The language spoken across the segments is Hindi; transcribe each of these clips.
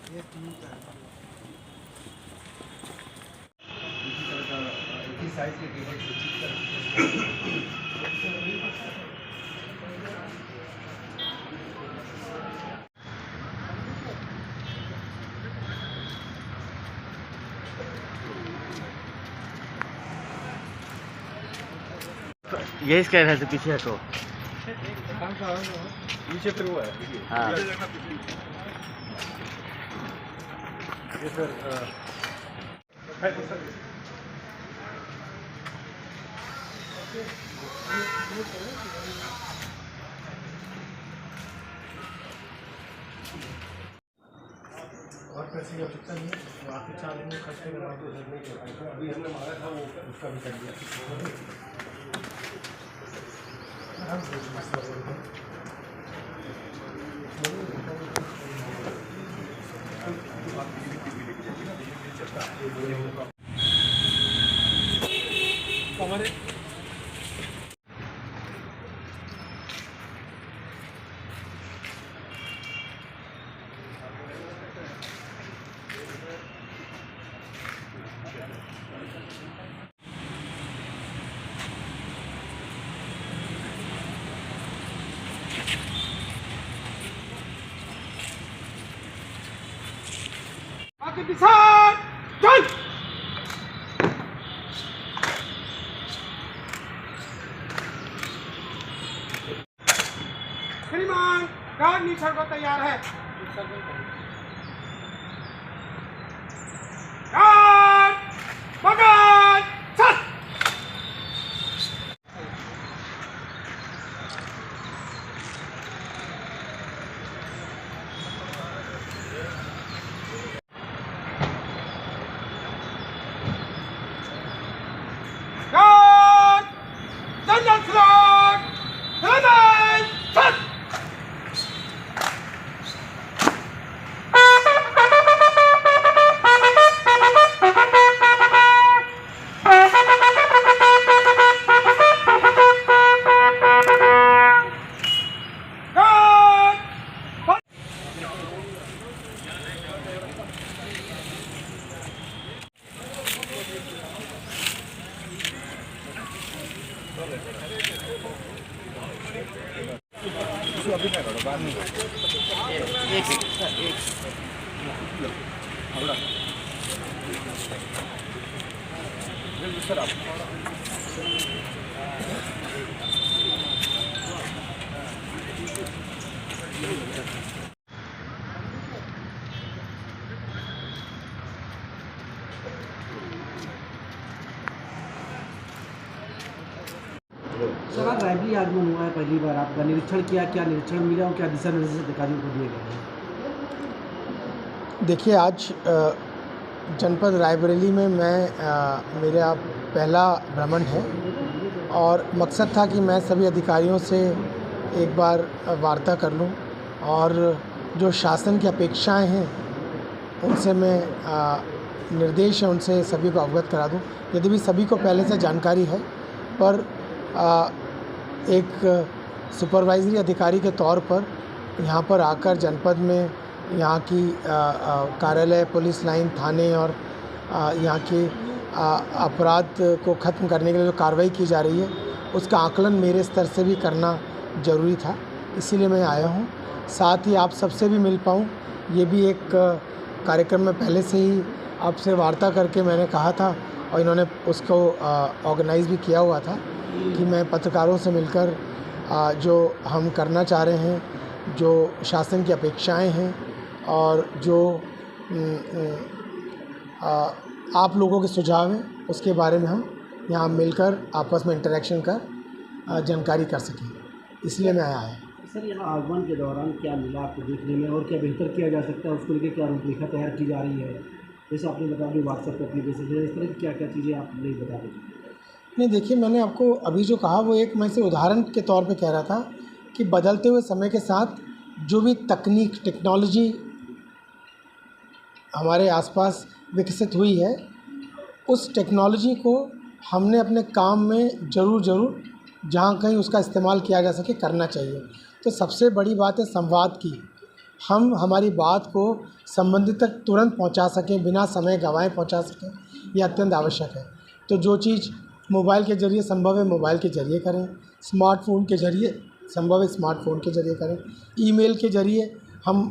ये तीन का इसी तरह का एक ही साइज के टेबल से चिप कर यही इसका है, पीछे हटो। पीछे फिर वो है। हाँ ये सर और पैसे की आवश्यकता नहीं है, बाकी 4 दिन में खर्च करना तो नहीं कर। अभी हमने मांगा था वो उसका भी कर दिया। हमारे किसान चल श्रीमान गार्ड निरीक्षण को तैयार है। गार्ड बगल चल। गार्ड जनरल फ्लैग जनरल चल। अभी क्या करो बाद में सर आप सर आज रायबली आगमन हुआ है, पहली बार आपका निरीक्षण किया, क्या निरीक्षण मिला और क्या दिशा निर्देश अधिकारियों को दिए गए हैं? देखिए, आज जनपद रायबरेली में मेरा पहला भ्रमण है और मकसद था कि मैं सभी अधिकारियों से एक बार वार्ता कर लूं और जो शासन की अपेक्षाएं हैं उनसे मैं निर्देश है उनसे सभी को अवगत करा दूं। यदि भी सभी को पहले से जानकारी है, पर एक सुपरवाइजरी अधिकारी के तौर पर यहाँ पर आकर जनपद में यहाँ की कार्यालय, पुलिस लाइन, थाने और यहाँ के अपराध को ख़त्म करने के लिए जो कार्रवाई की जा रही है उसका आकलन मेरे स्तर से भी करना ज़रूरी था, इसीलिए मैं आया हूँ। साथ ही आप सबसे भी मिल पाऊँ, ये भी एक कार्यक्रम में पहले से ही आपसे वार्ता करके मैंने कहा था और इन्होंने उसको ऑर्गेनाइज़ भी किया हुआ था कि मैं पत्रकारों से मिलकर जो हम करना चाह रहे हैं, जो शासन की अपेक्षाएं हैं और जो आप लोगों के सुझाव हैं उसके बारे में हम यहाँ मिलकर आपस में इंटरेक्शन कर जानकारी कर सकें, इसलिए मैं आया। सर, यहाँ आगमन के दौरान क्या मिला आपको देखने में और क्या बेहतर किया जा सकता है, उसको लेकर क्या रूपरेखा तैयार की जा रही है? जैसे आपने बताया कि व्हाट्सएप एप्लीकेशन है, इस तरह की क्या क्या चीज़ें आप नहीं बता दीजिए। नहीं, देखिए, मैंने आपको अभी जो कहा वो एक मैं से उदाहरण के तौर पे कह रहा था कि बदलते हुए समय के साथ जो भी तकनीक, टेक्नोलॉजी हमारे आसपास विकसित हुई है, उस टेक्नोलॉजी को हमने अपने काम में ज़रूर जहाँ कहीं उसका इस्तेमाल किया जा सके करना चाहिए। तो सबसे बड़ी बात है संवाद की, हम हमारी बात को संबंधित तक तुरंत पहुंचा सकें, बिना समय गंवाए पहुंचा सकें, ये अत्यंत आवश्यक है। तो जो चीज़ मोबाइल के ज़रिए संभव है मोबाइल के ज़रिए करें, स्मार्टफ़ोन के ज़रिए संभव है स्मार्टफ़ोन के ज़रिए करें, ईमेल के ज़रिए हम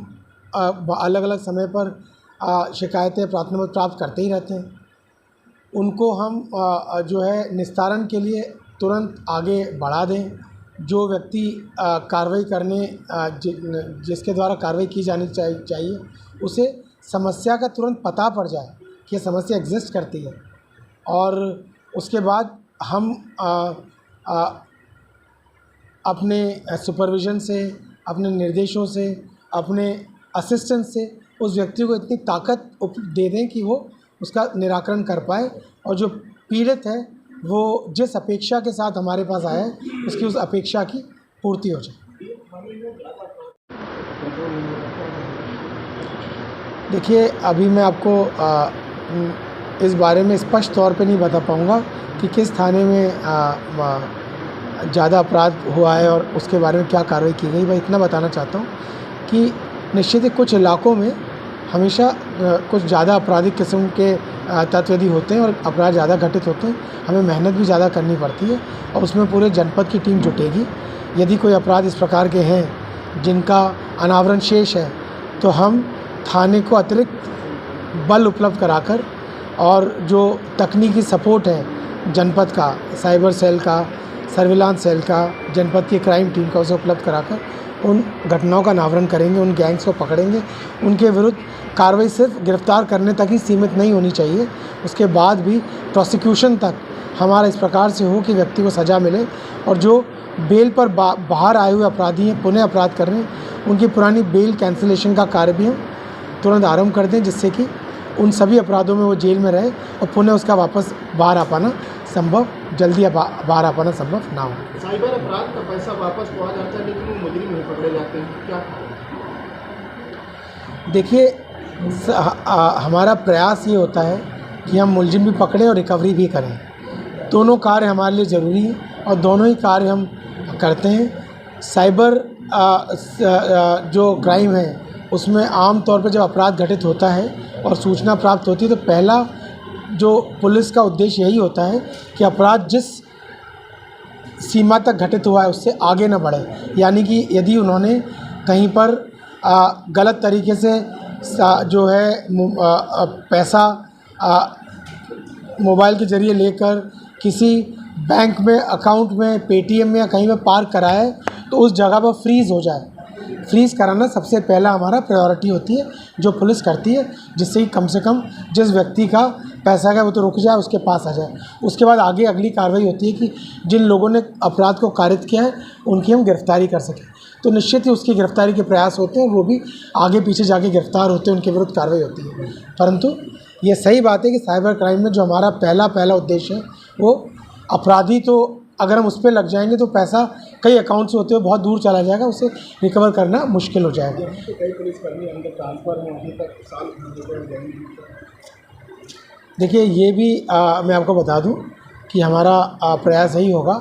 अलग अलग समय पर शिकायतें प्राथमिकता प्राप्त करते ही रहते हैं। उनको हम जो है निस्तारण के लिए तुरंत आगे बढ़ा दें। जो व्यक्ति कार्रवाई करने जिसके द्वारा कार्रवाई की जानी चाहिए उसे समस्या का तुरंत पता पड़ जाए कि ये समस्या एग्जिस्ट करती है, और उसके बाद हम अपने सुपरविज़न से, अपने निर्देशों से, अपने असिस्टेंस से उस व्यक्ति को इतनी ताकत दे दें कि वो उसका निराकरण कर पाए, और जो पीड़ित है वो जिस अपेक्षा के साथ हमारे पास आया है उसकी उस अपेक्षा की पूर्ति हो जाए। देखिए, अभी मैं आपको इस बारे में स्पष्ट तौर पे नहीं बता पाऊँगा कि किस थाने में ज़्यादा अपराध हुआ है और उसके बारे में क्या कार्रवाई की गई। मैं इतना बताना चाहता हूँ कि निश्चित ही कुछ इलाकों में हमेशा कुछ ज़्यादा आपराधिक किस्म के तत्व यदि होते हैं और अपराध ज़्यादा घटित होते हैं, हमें मेहनत भी ज़्यादा करनी पड़ती है और उसमें पूरे जनपद की टीम जुटेगी। यदि कोई अपराध इस प्रकार के हैं जिनका अनावरण शेष है, तो हम थाने को अतिरिक्त बल उपलब्ध कराकर और जो तकनीकी सपोर्ट है जनपद का, साइबर सेल का, सर्विलांस सेल का, जनपद की क्राइम टीम का, उसे उपलब्ध कराकर उन घटनाओं का अनावरण करेंगे, उन गैंग्स को पकड़ेंगे। उनके विरुद्ध कार्रवाई सिर्फ गिरफ्तार करने तक ही सीमित नहीं होनी चाहिए, उसके बाद भी प्रोसिक्यूशन तक हमारा इस प्रकार से हो कि व्यक्ति को सज़ा मिले, और जो बेल पर बाहर आए हुए अपराधी हैं, पुनः अपराध कर रहे हैं, उनकी पुरानी बेल कैंसिलेशन का कार्य भी हम तुरंत आरंभ कर दें, जिससे कि उन सभी अपराधों में वो जेल में रहे और पुनः उसका वापस बाहर आ पाना संभव, जल्दी बाहर आ पाना संभव ना हो। साइबर अपराध का पैसा वापस पहुंच जाता है लेकिन वो मुजरिम नहीं पकड़े जाते हैं, क्या? देखिए, हमारा प्रयास ये होता है कि हम मुलजिम भी पकड़ें और रिकवरी भी करें। दोनों कार्य हमारे लिए ज़रूरी हैं और दोनों ही कार्य हम करते हैं। साइबर जो क्राइम है उसमें आम तौर पर जब अपराध घटित होता है और सूचना प्राप्त होती है, तो पहला जो पुलिस का उद्देश्य यही होता है कि अपराध जिस सीमा तक घटित हुआ है उससे आगे न बढ़े। यानी कि यदि उन्होंने कहीं पर गलत तरीके से जो है पैसा मोबाइल के ज़रिए लेकर किसी बैंक में, अकाउंट में, पेटीएम में या कहीं में पार्क कराया है, तो उस जगह पर फ्रीज़ हो जाए। फ्रीज़ कराना सबसे पहला हमारा प्रायोरिटी होती है जो पुलिस करती है, जिससे कि कम से कम जिस व्यक्ति का पैसा है वो तो रुक जाए, उसके पास आ जाए। उसके बाद आगे अगली कार्रवाई होती है कि जिन लोगों ने अपराध को कारित किया है उनकी हम गिरफ्तारी कर सकें। तो निश्चित ही उसकी गिरफ्तारी के प्रयास होते हैं, वो भी आगे पीछे जाके गिरफ्तार होते हैं, उनके विरुद्ध कार्रवाई होती है। परंतु ये सही बात है कि साइबर क्राइम में जो हमारा पहला उद्देश्य है वो अपराधी, तो अगर हम उस पर लग जाएंगे तो पैसा कई अकाउंट से होते हुए बहुत दूर चला जाएगा, उसे रिकवर करना मुश्किल हो जाएगा। कई पुलिसकर्मी अंदर ट्रांसफ़र हैं, अभी तक साल। देखिए, ये भी मैं आपको बता दूं कि हमारा प्रयास यही होगा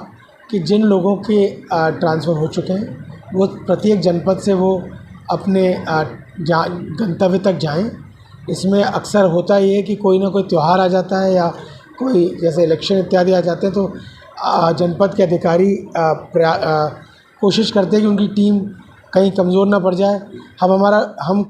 कि जिन लोगों के ट्रांसफ़र हो चुके हैं वो प्रत्येक जनपद से वो अपने गंतव्य तक जाएं। इसमें अक्सर होता ये है कि कोई ना कोई त्यौहार आ जाता है या कोई जैसे इलेक्शन इत्यादि आ जाते हैं, तो जनपद के अधिकारी कोशिश करते हैं कि उनकी टीम कहीं कमज़ोर ना पड़ जाए। हम